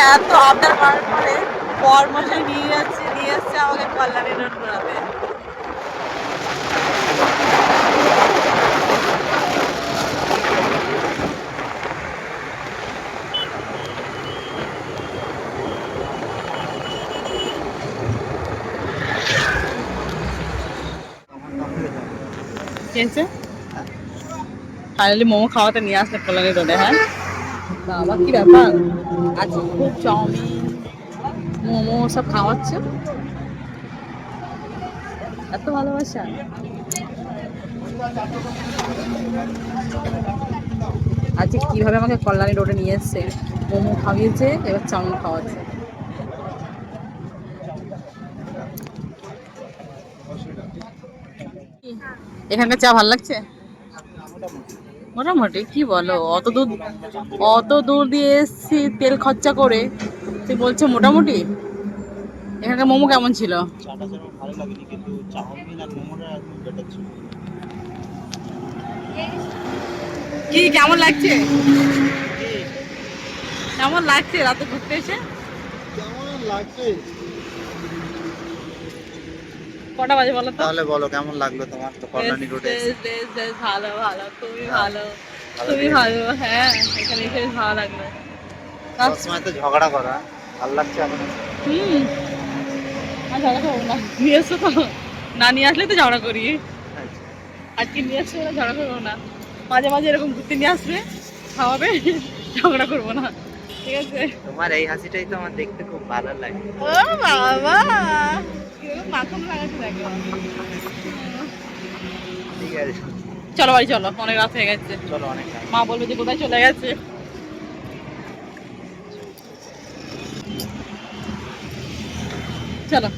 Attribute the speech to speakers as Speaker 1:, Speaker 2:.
Speaker 1: এত আবদার করার পরে বরমশাই নিয়ে এসছে আমাকে কল্যাণী রোড ঘোরাতে। ফাইনালি মোমো খাওয়াতে নিয়ে আসলে কল্যাণী রোডে। হ্যাঁ বাবা কি ব্যাপার, আজকে খুব চাউমিন মোমো সব খাওয়াচ্ছে, এত ভালোবাসা। আজকে কিভাবে আমাকে কল্যাণী রোডে নিয়ে এসছে, মোমো খাওয়িয়েছে, এবার চাউমিন খাওয়াচ্ছে। এখানকার চা ভালো লাগছে মোটামুটি? কি বলো, অত দূর দিয়ে এসছি তেল খরচা করে, তুই বলছো মোটামুটি? এখানকার মোমো কেমন ছিল? কি কেমন লাগছে, কেমন লাগছে রাতে ঘুরতে এসে? কটা বাজে বলো তো?
Speaker 2: তাহলে বলো কেমন লাগলো তোমার তো কল্যাণী রোডে এসে?
Speaker 1: বেশ ভালো ভালো, তুমি ভালো, তুমি ভালো। হ্যাঁ এখানে এসে বেশ ভালো লাগলো।
Speaker 2: সবসময় তো ঝগড়া করা, ভালো লাগছে এখন?
Speaker 1: হুম, আর ঝগড়া করবো না, নিয়ে এসছো তো, না নিয়ে আসলে তো ঝগড়া করি।
Speaker 2: আচ্ছা।
Speaker 1: আজকে নিয়ে আসছে না, ঝগড়া করবো না। মাঝে মাঝে এরকম ঘুরতে নিয়ে আসবে, খাওয়াবে, ঝগড়া করবো না, ঠিক আছে?
Speaker 2: তোমার এই হাসিটাই তো আমার দেখতে খুব ভালো লাগে।
Speaker 1: ও বাবা, কিরকম মাখন লাগাচ্ছে দেখো।
Speaker 2: ঠিক আছে,
Speaker 1: চলো বাড়ি চলো, অনেক রাত হয়ে গেছে।
Speaker 2: চলো অনেক রাত।
Speaker 1: মা বলবে যে কোথায় চলে গেছে। চলো।